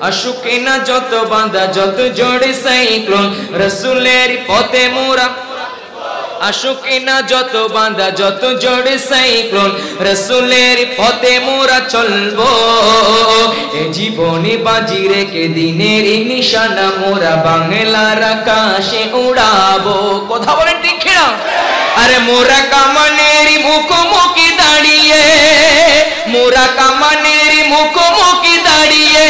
আশুকে না যত বাঁধা যত জড়ে সাইক্লোন রসুলের পথে মোরা আশুকে না যত বাঁধা যত জড়ে সাইক্লোন রসুলের পথে মোরা চলবো এ জীবনে বাজি রেখে দিনের নিশানা মোরা বাংলার আকাশে উড়াবো কথা বলেন ঠিক না আরে মোরা কামানের মুখোমুখি দাঁড়িয়ে মোরা কামানের মুখোমুখি দাঁড়িয়ে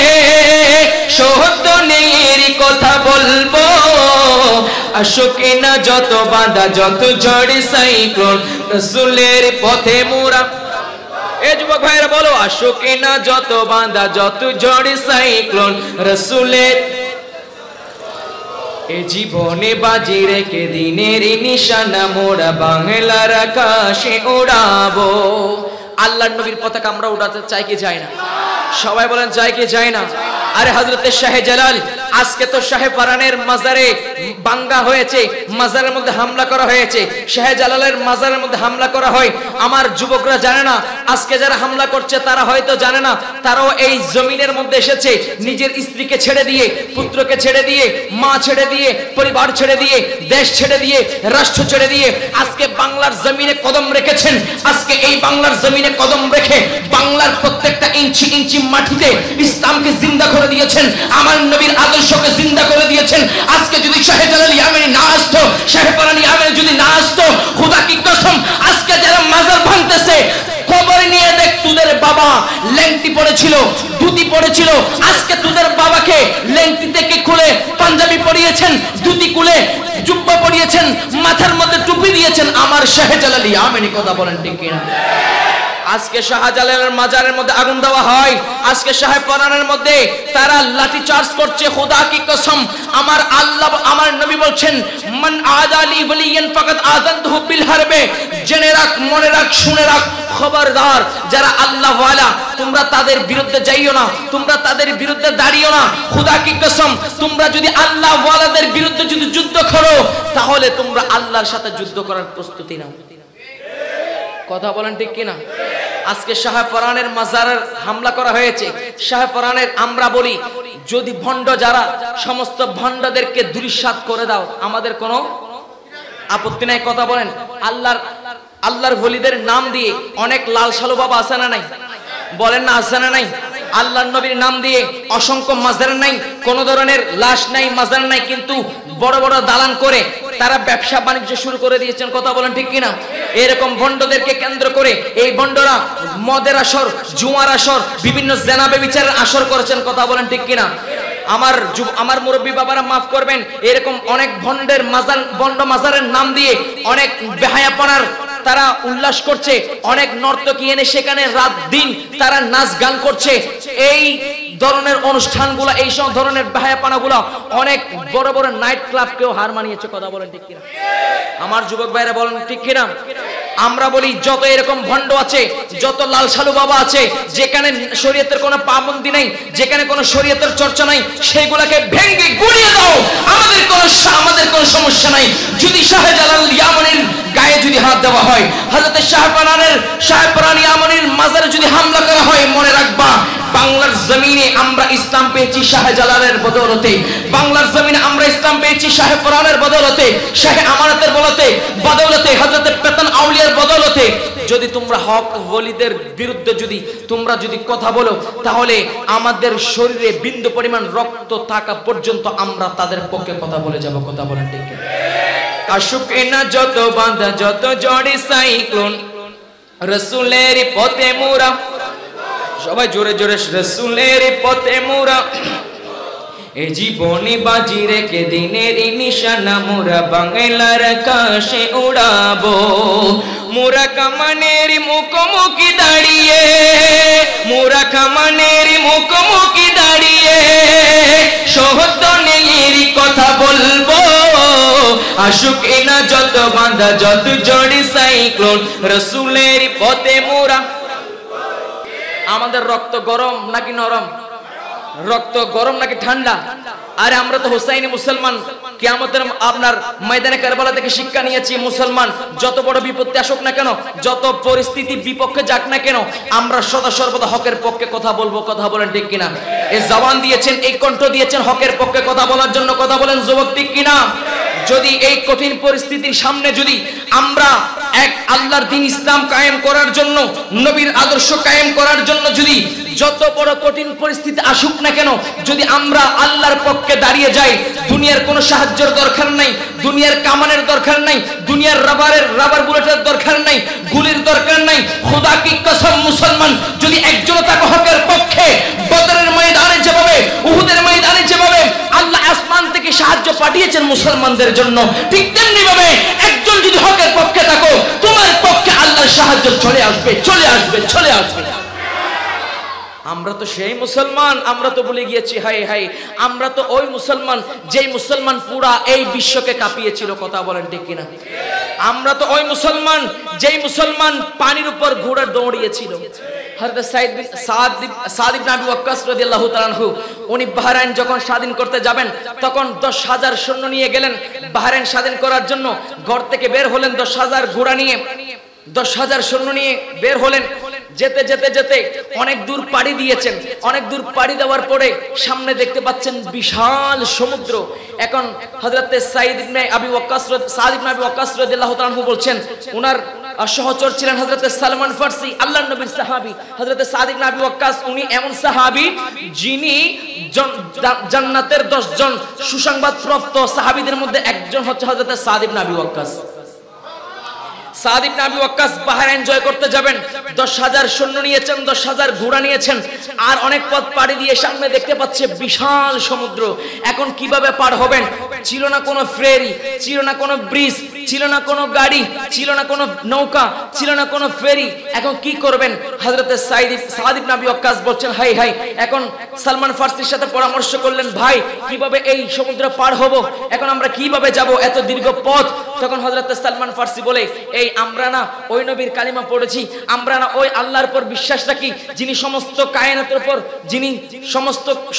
সত্য নেই কথা বলবো আশুকে না যত বাঁধা যত ঝড় সাইক্লোন রসুলের পথে মোরা এ যুবক ভাইরা বলো আশুকে না যত বাঁধা যত ঝড় সাইক্লোন রসুলের এ জীবনে বাজি রেখে দিনের নিশানা মোরা বাংলার আকাশে উড়াবো আল্লাহর নবীর পতাকা আমরা উড়াতে চাই কি চাই না সবাই বলেন চাই কি চাই না আরে হযরতে শাহে জালাল আজকে তো শাহে পরানের মাজারে বাঙ্গা হয়েছে মাজারের মধ্যে হামলা করা হয়েছে শাহে জালালের মাজারের মধ্যে হামলা করা হয় আমার যুবকরা জানে না আজকে যারা হামলা করছে তারা হয়তো জানে না তারাও এই জমিনের মধ্যে এসেছে নিজের স্ত্রীকে ছেড়ে দিয়ে পুত্রকে ছেড়ে দিয়ে মা ছেড়ে দিয়ে পরিবার ছেড়ে দিয়ে দেশ ছেড়ে দিয়ে রাষ্ট্র ছেড়ে দিয়ে আজকে বাংলার জমিনে কদম রেখেছেন আজকে এই বাংলার জমিনে কদম রেখে বাংলার প্রত্যেকটা ইঞ্চি ইঞ্চি মাটিতে ইসলামকে জিন্দা করে দিয়েছেন আমার নবীর আদর্শকে জিন্দা করে দিয়েছেন আজকে যদি শাহে জালাল ইয়ামানি না আসতো শাহে পরান ইয়ামানি যদি না আসতো খোদা কি কসম আজকে যারা মাজার ভাঙতেছে খবর নিয়ে দেখ তোদের বাবা লেংটি পড়েছিল ধুতি পড়েছিল আজকে তোদের বাবাকে লেংটি থেকে খুলে পাঞ্জাবি পরিয়েছেন ধুতি খুলে জুব্বা পরিয়েছেন মাথার মধ্যে টুপি দিয়েছেন আমার শাহে জালাল ইয়ামানি কথা বলেন ঠিক কিনা আজকে শাহজালালের মাজারের মধ্যে আগুন দেওয়া হয় আজকে শাহে পরানের মধ্যে তারা লাঠি চার্জ করছে খোদা কি কসম আমার আল্লাহ আমার নবী বলছেন মান আদালি ওয়ালিয়ান ফাকাত আযানতুহু বিল হারবে জেনে রাখ মনে রাখ শুনে রাখ খবরদার যারা আল্লাহ ওয়ালা তোমরা তাদের বিরুদ্ধে যাইও না তোমরা তাদের বিরুদ্ধে দাঁড়িও না খোদা কি কসম তোমরা যদি আল্লাহ ওয়ালাদের বিরুদ্ধে যদি যুদ্ধ করো তাহলে তোমরা আল্লাহর সাথে যুদ্ধ করার প্রস্তুতি নাও কথা বলেন ঠিক কিনা আজকে শাহে পরানের মাজারের হামলা করা হয়েছে শাহে পরানের আমরা বলি যদি ভণ্ড যারা সমস্ত ভণ্ডদেরকে দুরিশাত করে দাও আমাদের কোনো আপত্তি নাই কথা বলেন আল্লাহর ওলিদের নাম দিয়ে অনেক লাল সালু বাবা আছে না নাই বলেন না আছে না নাই আল্লাহর নবীর নাম দিয়ে অসংখ্য মাজার নাই কোন ধরনের লাশ নাই মাজার নাই কিন্তু বড় বড় দালান করে তারা ব্যবসা বাণিজ্য শুরু করে দিয়েছেন কথা বলেন ঠিক কিনা এরকম ভণ্ডদেরকে কেন্দ্র করে এই ভণ্ডরা মদের আসর জুয়ার আসর বিভিন্ন জেনা ব্যভিচারের আসর করেছেন কথা বলেন ঠিক কিনা আমার মুরব্বী বাবারা মাফ করবেন এরকম অনেক ভণ্ডের মাজার ভণ্ড মাজারের নাম দিয়ে অনেক বেহায়াপনার তারা উল্লাস করছে অনেক নর্তকী এনে সেখানে রাত দিন তারা নাচ গান করছে এই ধরনের অনুষ্ঠানগুলো এই সব ধরনের বেহায়াপনাগুলো অনেক বড় বড় নাইট ক্লাবকেও হার মানিয়েছে কথা বলেন ঠিক কিনা আমার যুবক ভাইরা বলেন ঠিক কিনা আমরা বলি যত এরকম ভণ্ড আছে যত লাল সালু বাবা আছে যেখানে শরীয়তের কোনো পাবন্দি নাই যেখানে কোনো শরীয়তের চর্চা নাই সেগুলোকে ভেঙে গুড়িয়ে দাও আমাদের কোনো সমস্যা নাই যদি শাহে জালাল ইয়ামানির গায়ে যদি হাত দেওয়া হয় হযরত শাহে পরান ইয়ামানির মাজারে যদি হামলা করা হয় মনে রাখবা বাংলার জমিনে আমরা ইসলাম পেয়েছি শাহে জালালের বদৌলতে বাংলার জমিনে আমরা ইসলাম পেয়েছি শাহে পরানের বদৌলতে শাহে আমানতের বদৌলতে হযরত পেতন আউলিয়ার বদৌলতে যদি তোমরা হক ওলিদের বিরুদ্ধে যদি তোমরা যদি কথা বলো তাহলে আমাদের শরীরে বিন্দু পরিমাণ রক্ত থাকা পর্যন্ত আমরা তাদের পক্ষে কথা বলে যাব কথা বলেন ঠিক কি আশুকে না যত বাঁধা যত জড়ে সাইক্লোন রাসূলের পথে মোরা সবাই জোরে জোরে রাসূলের পথে মোরা এ জীবনে বাজি রেখে দিনের নিশানা মোরা বাংলার আকাশে উড়াবো মোরা কামানের মুখোমুখি দাঁড়িয়ে মোরা কামানের মুখোমুখি দাঁড়িয়ে সত্য নেই কথা বলবো আশুকে না যত বাঁধা যত জড়ে সাইক্লোন রাসূলের পথে মোরা আমাদের রক্ত গরম নাকি নরম রক্ত গরম নাকি ঠান্ডা আরে আমরা তো হুসাইনি মুসলমান কিয়ামতের আপনার ময়দানে কারবালা থেকে শিক্ষা নিয়েছি, মুসলমান যত বড় বিপত্তি আসুক না কেন, যত পরিস্থিতি বিপক্ষে যাক না কেন, আমরা সদা সর্বদা হকের পক্ষে কথা বলবো। কথা বলেন ঠিক কিনা? এই জবান দিয়েছেন, এই কণ্ঠ দিয়েছেন হকের পক্ষে কথা বলার জন্য। কথা বলেন যুবক, ঠিক কিনা? যদি এই কঠিন পরিস্থিতির সামনে যদি আমরা এক আল্লাহর দ্বীন ইসলাম কায়েম করার জন্য, নবীর আদর্শ কায়েম করার জন্য যদি যত বড় কঠিন পরিস্থিতি আসুক না কেন, যদি আমরা আল্লাহর পক্ষে দাঁড়িয়ে যাই, দুনিয়ার কোনো সাহায্যের দরকার নাই, দুনিয়ার কামানের দরকার নাই, দুনিয়ার রাবার বুলেটের দরকার নাই, গুলির দরকার নাই। খোদা কি কসম, মুসলমান যদি একজন থাকে হকের পক্ষে, বদরের ময়দানে যেভাবে, উহুদের ময়দানে যেভাবে আল্লাহ আসমান থেকে সাহায্য পাঠিয়েছেন মুসলমানদের জন্য, ঠিক তেমনি ভাবে একজন যদি হকের পক্ষে থাকো, তোমার পক্ষে আল্লাহর সাহায্য চলে আসবে, চলে আসবে, চলে আসবে। আমরা তো সেই মুসলমান, আমরা তো ভুলে গিয়েছি, হাই হাই, আমরা তো ওই মুসলমান যেই মুসলমান পুরা এই বিশ্বকে কাঁপিয়েছিল। কথা বলেন ঠিক কিনা? আমরা তো ওই মুসলমান যেই মুসলমান পানির উপর ঘোড়া দৌড়িয়েছিল। হযরত সাদ ইবনে আবি ওয়াক্কাস রাদিয়াল্লাহু তাআলা আনহু, উনি বাহরাইন যখন স্বাধীন করতে যাবেন, তখন 10,000 সৈন্য নিয়ে গেলেন বাহরাইন স্বাধীন করার জন্য। ঘর থেকে বের হলেন 10,000 ঘোড়া নিয়ে, 10,000 সৈন্য নিয়ে বের হলেন। যেতে যেতে যেতে অনেক দূর পাড়ি দিয়েছেন। অনেক দূর পাড়ি দেওয়ার পরে সামনে দেখতে পাচ্ছেন বিশাল সমুদ্র। এখন হযরত সাদ ইবনে আবি ওয়াক্কাস রাদিয়াল্লাহু তাআলা আনহু বলছেন, উনার সহচর ছিলেন হযরত সালমান ফারসি, আল্লাহর নবীর সাহাবী। হযরত সাদ ইবনে আবি ওয়াক্কাস উনি এমন সাহাবী যিনি জান্নাতের 10 জন সুসংবাদপ্রাপ্ত সাহাবীদের মধ্যে একজন হচ্ছে হযরত সাদ ইবনে আবি ওয়াক্কাস। সাদ ইবনে আবি ওয়াক্কাস বাহরাইন জয় করতে যাবেন, 10,000 সৈন্য নিয়েছেন, 10,000 ঘোড়া নিয়েছেন, আর অনেক পথ পাড়ি দিয়ে সামনে দেখতে পাচ্ছে বিশাল সমুদ্র। এখন কিভাবে পার হবেন? ছিল না কোনো ফেরি, ছিল না কোনো ব্রিজ, ছিল না কোনো গাড়ি, ছিল না কোনো নৌকা, ছিল না কোনো ফেরি। এখন কি করবেন? হযরত সাদ ইবনে আবি ওয়াক্কাস বলছেন, হাই হাই। এখন সালমান ফারসির সাথে পরামর্শ করলেন, ভাই কিভাবে এই সমুদ্র পার হব? এখন আমরা কিভাবে যাব এত দীর্ঘ পথ? তখন হযরত সালমান ফারসি বলে, এই আমরা না ওই নবীর কালিমা পড়েছি, আমরা না ওই আল্লাহর উপর বিশ্বাস রাখি যিনি সমস্ত কায়নাতের উপর, যিনি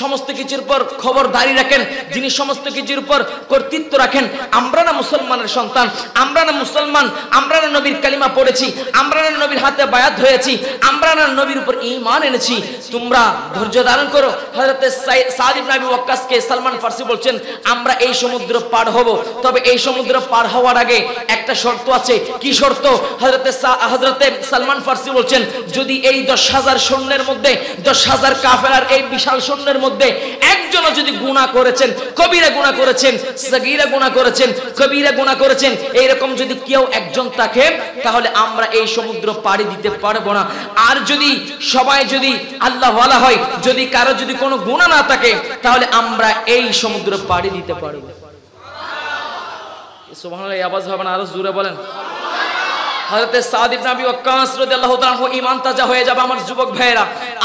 সমস্ত কিছুর উপর খবরদারি রাখেন, যিনি সমস্ত কিছুর উপর কর্তৃত্ব রাখেন। আমরা না মুসলমানের সন্তান, আমরা না মুসলমান, আমরা না নবীর কালিমা পড়েছি, আমরা না নবীর হাতে বায়াত হয়েছি, আমরা না নবীর উপর ঈমান এনেছি, তোমরা ধৈর্য ধারণ করো। হযরত সাদ ইবনে আবি ওয়াক্কাসকে সালমান ফারসি বলছেন, আমরা এই সমুদ্র পার হব, তবে এই সমুদ্র পার হওয়ার আগে একটা শর্ত আছে। কি শর্ত? হযরতে সালমান ফারসি বলছেন, যদি এই 10,000 সৈন্যের মধ্যে, 10,000 কাফেলার এই বিশাল সৈন্যের মধ্যে একজনও যদি গুনাহ করেছেন, কবিরা গুনাহ করেছেন, সগীরা গুনাহ করেছেন, কবিরা গুনাহ করেছেন, এইরকম যদি কেউ একজন থাকে, তাহলে আমরা এই সমুদ্র পাড়ি দিতে পারবো না। আর যদি সবাই যদি আল্লাহওয়ালা হয়, যদি কারো যদি কোনো গুনাহ না থাকে, তাহলে আমরা এই সমুদ্র পাড়ি দিতে পারবো। সুবহানাল্লাহ, এই আওয়াজ হবে না, আরো জোরে বলেন। হযরত সাদ ইবনে আবি ওয়াক্কাস রাদিয়াল্লাহু তাআলা আনহু ঈমান তাজা হয়ে যাবে। আমার যুবক ভাইয়েরা,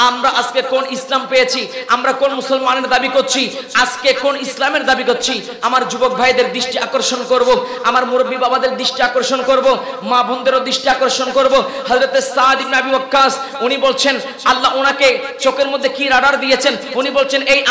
আমরা আজকে কোন ইসলাম পেয়েছি? আমরা কোন মুসলমানের দাবি করছি? আজকে কোন ইসলামের দাবি করছি? আমার যুবক ভাইদের দৃষ্টি আকর্ষণ করব, আমার মুরব্বী বাবাদের দৃষ্টি আকর্ষণ করব, মা বোনদেরও দৃষ্টি আকর্ষণ করব। হযরত সাদ ইবনে আবি ওয়াক্কাস উনি বলছেন, আল্লাহ ওনাকে চোখের মধ্যে কি রাডার দিয়েছেন, উনি বলছেন, এই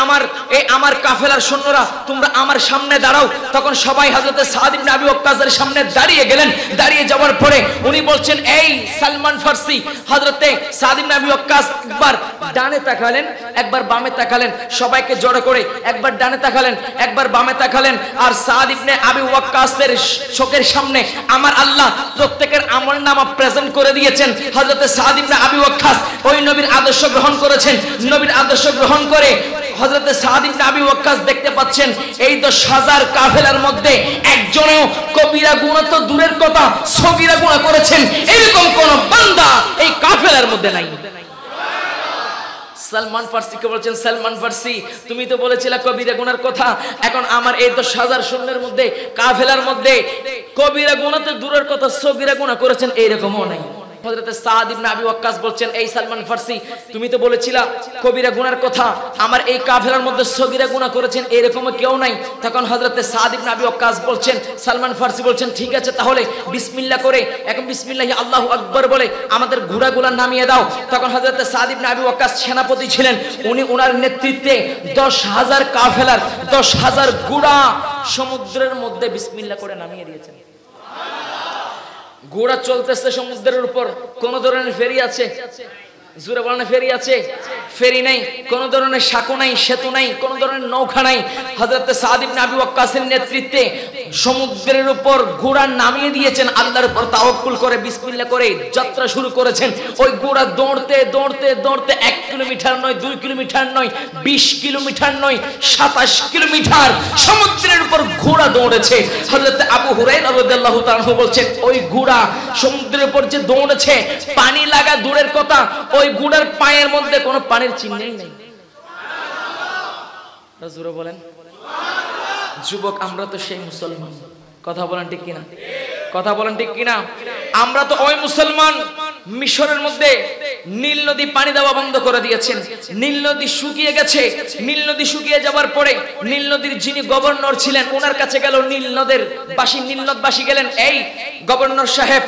আমার কাফেলার সৈন্যরা তোমরা আমার সামনে দাঁড়াও। তখন সবাই হযরত সাদ ইবনে আবি ওয়াক্কাসের সামনে দাঁড়িয়ে গেলেন। দাঁড়িয়ে যাওয়ার পরে উনি বলছেন, এই সালমান ফারসি, হযরতে সাদ ইবনে আবি ওয়াক্কাস একবার ডানে তাকালেন, একবার বামে তাকালেন, সবাইকে জড়ো করে একবার ডানে তাকালেন, একবার বামে তাকালেন। আর সাদ ইবনে আবি ওয়াক্কাসের চোখের সামনে আমার আল্লাহ প্রত্যেকের আমলনামা প্রেজেন্ট করে দিয়েছেন। হযরতে সাদ ইবনে আবি ওয়াক্কাস ওই নবীর আদর্শ গ্রহণ করেছেন। নবীর আদর্শ গ্রহণ করে হযরতে সাদ ইবনে আবি ওয়াক্কাস দেখতে পাচ্ছেন, এই 10,000 কাফেলার মধ্যে একজনও কবিরা গুনাহ তো দূরের কথা, সগীরা গুনাহ করেছেন এরকম কোন বান্দা এই কাফেলার মধ্যে নাই। সালমান ফারসিকে বলছেন, সালমান ফারসি, তুমি তো বলেছিলে কবিরা গুনার কথা, এখন আমার এই 10,000 সৈন্যের মধ্যে, কাফেলার মধ্যে কবিরা গুনাহ তো দূরের কথা, সগীরা গুনাহ করেছেন এইরকমও নাই। হযরত সাদ ইবনে আবি ওয়াক্কাস বলছেন, এই সালমান ফারসি, তুমি তো বলেছিলা কবিরা গুনার কথা, আমার এই কাফেলার মধ্যে সগীরা গুনাহ করেছেন এরকম কেউ নাই। তখন হযরত সাদ ইবনে আবি ওয়াক্কাস বলছেন, সালমান ফারসি বলছেন, ঠিক আছে তাহলে বিসমিল্লাহ করে এখন বিসমিল্লাহি আল্লাহু আকবার বলে আমাদের ঘোড়াগুলা নামিয়ে দাও। তখন হযরত সাদ ইবনে আবি ওয়াক্কাস সেনাপতি ছিলেন, উনি ওনার নেতৃত্বে 10,000 কাফেলার 10,000 ঘোড়া সমুদ্রের মধ্যে বিসমিল্লাহ করে নামিয়ে দিয়েছেন। ঘোড়া চলতেছে সমুদ্রের উপর, কোন ধরনের ফেরি আছে? জোরে বলেন, ফেরি আছে? ফেরি নাই, কোন ধরনের সাঁকো নাই, সেতু নাই, কোন ধরনের নৌকা নাই। হযরত সাদ ইবনে আবি ওয়াক্কাসের নেতৃত্বে সমুদ্রের উপর ঘোড়া নামিয়ে দিয়েছেন, আল্লাহর উপর তাওয়াক্কুল করে বিসমিল্লাহ করে যাত্রা শুরু করেছেন। ওই ঘোড়া দৌড়তে দৌড়তে দৌড়তে 1 কিলোমিটার নয়, 2 কিলোমিটার নয়, 20 কিলোমিটার নয়, 27 কিলোমিটার সমুদ্রের উপর ঘোড়া দৌড়েছে। হযরত আবু হুরায়রা রাদিয়াল্লাহু তাআলা বলছেন, ওই ঘোড়া সমুদ্রের উপর যে দৌড়েছে, পানি লাগা দূরের কথা, ওই ঘোড়ার পায়ের মধ্যে কোনো পানির চিহ্নই নেই। জোরে বলেন যুবক, আমরা তো সেই মুসলমান। কথা বলেন ঠিক কিনা? কথা বলেন ঠিক কিনা? আমরা তো ওই মুসলমান। মিশরের মধ্যে নীল নদী পানি দেওয়া বন্ধ করে দিয়েছেন, নীল নদী শুকিয়ে গেছে। নীল নদী শুকিয়ে যাওয়ার পরে নীল নদীর যিনি গভর্নর ছিলেন ওনার কাছে গেল নীল নদবাসী গেলেন, এই গভর্নর সাহেব,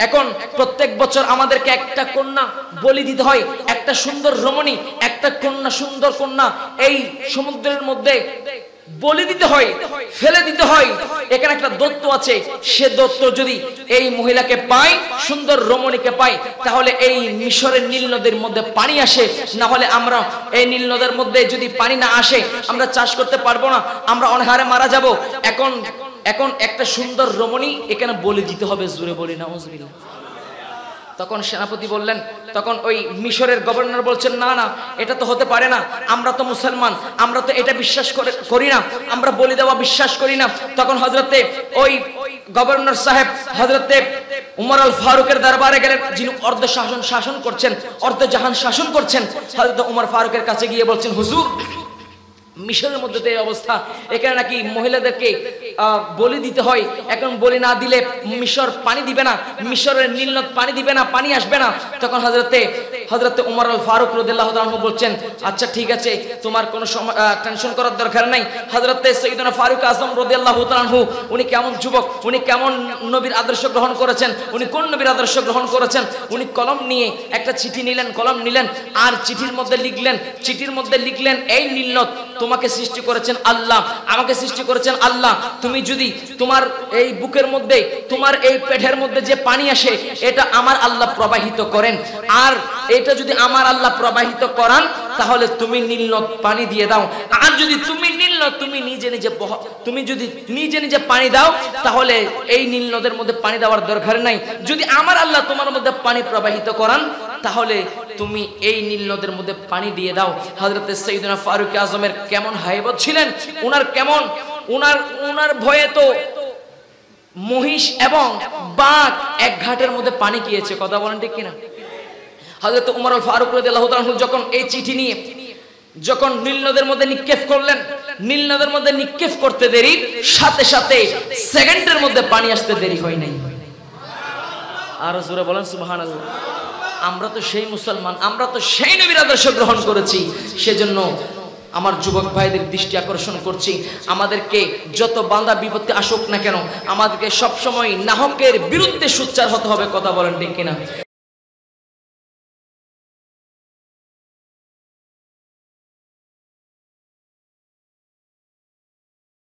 এখন প্রত্যেক বছর আমাদেরকে একটা কন্যা বলি দিতে হয়, একটা সুন্দর রমণী, একটা কন্যা, সুন্দর কন্যা এই সমুদ্রের মধ্যে বলি দিতে হয়, ফেলে দিতে হয়। এখানে একটা দত্ত আছে, সে দত্ত যদি এই মহিলাকে পায়, সুন্দর রমণীকে পায়, তাহলে এই মিশরের নীল নদীর মধ্যে পানি আসে। না হলে আমরা এই নীল নদের মধ্যে যদি পানি না আসে আমরা চাষ করতে পারবো না, আমরা অনাহারে মারা যাব। এখন একটা সুন্দর রমণী এখানে বলি দিতে হবে। জোরে বলি নাউজুবিল্লাহ। তখন সেনাপতি বললেন, তখন ওই মিশরের গভর্নর বলছেন, না না, এটা তো হতে পারে না, আমরা তো মুসলমান, আমরা তো এটা বিশ্বাস করি না, আমরা বলি দেওয়া বিশ্বাস করি না। তখন হযরতে ওই গভর্নর সাহেব হযরতে উমর আল ফারুকের দরবারে গেলেন, যিনি অর্ধ শাসন করছেন, অর্ধ জাহান শাসন করছেন। হযরত উমর ফারুকের কাছে গিয়ে বলছেন, হুজুর, মিশরের মধ্যে তো এই অবস্থা, এখানে নাকি মহিলাদেরকে বলি দিতে হয়, এখন বলি না দিলে মিশর পানি দিবে না, মিশরের নীল নদ পানি দিবে না, পানি আসবে না। তখন হযরতে উমর আল ফারুক রাদিয়াল্লাহু তাআলা বলছেন, আচ্ছা ঠিক আছে, তোমার কোনো টেনশন করার দরকার নাই। হযরতে সাইয়েদনা ফারুক আযম রাদিয়াল্লাহু তাআলা উনি কেমন যুবক, উনি কেমন নবীর আদর্শ গ্রহণ করেছেন, উনি কোন নবীর আদর্শ গ্রহণ করেছেন? উনি কলম নিয়ে একটা চিঠি নিলেন, কলম নিলেন, আর চিঠির মধ্যে লিখলেন, এই নীল নদ তোমাকে সৃষ্টি করেছেন আল্লাহ, আমাকে সৃষ্টি করেছেন আল্লাহ। তুমি যদি তোমার এই বুকের মধ্যে, তোমার এই পেটের মধ্যে যে পানি আসে, এটা আমার আল্লাহ প্রবাহিত করেন, আর এটা যদি আমার আল্লাহ প্রবাহিত করান তাহলে তুমি নীল নদ পানি দিয়ে দাও। আর যদি তুমি নীল নদ তুমি যদি নিজে পানি দাও, তাহলে এই নীল নদের মধ্যে পানি দেওয়ার দরকার নাই। যদি আমার আল্লাহ তোমার মধ্যে পানি প্রবাহিত করান তাহলে তুমি এই নীল নদের মধ্যে পানি দিয়ে দাও। হযরত সাইয়েদনা ফারুক আজমের কেমন হাইবত ছিলেন, উনার ভয়ে তো মহিষ এবং বাঘ এক ঘাটের মধ্যে পানি খেয়েছে। কথা বলেন ঠিক কিনা? হযরত উমর আল ফারুক রাদিয়াল্লাহু তাআলা যখন এই চিঠি নিয়ে যখন নীল নদের মধ্যে নিক্ষেপ করলেন, নীল নদের মধ্যে নিক্ষেপ করতে দেরি, সাথে সাথে সেকেন্ডের মধ্যে পানি আসতে দেরি হয় নাই। আর জোরে বলেন সুবহানাল্লাহ। আমরা তো সেই মুসলমান, আমরা তো সেই নবীর আদর্শ গ্রহণ করেছি। সেজন্য আমার যুবক ভাইদের দৃষ্টি আকর্ষণ করছি, আমাদেরকে যত বাধা বিপত্তি আসুক না কেন, আমাদেরকে সবসময় নাহকের বিরুদ্ধে সোচ্চার হতে হবে। কথা বলেন ঠিক কিনা?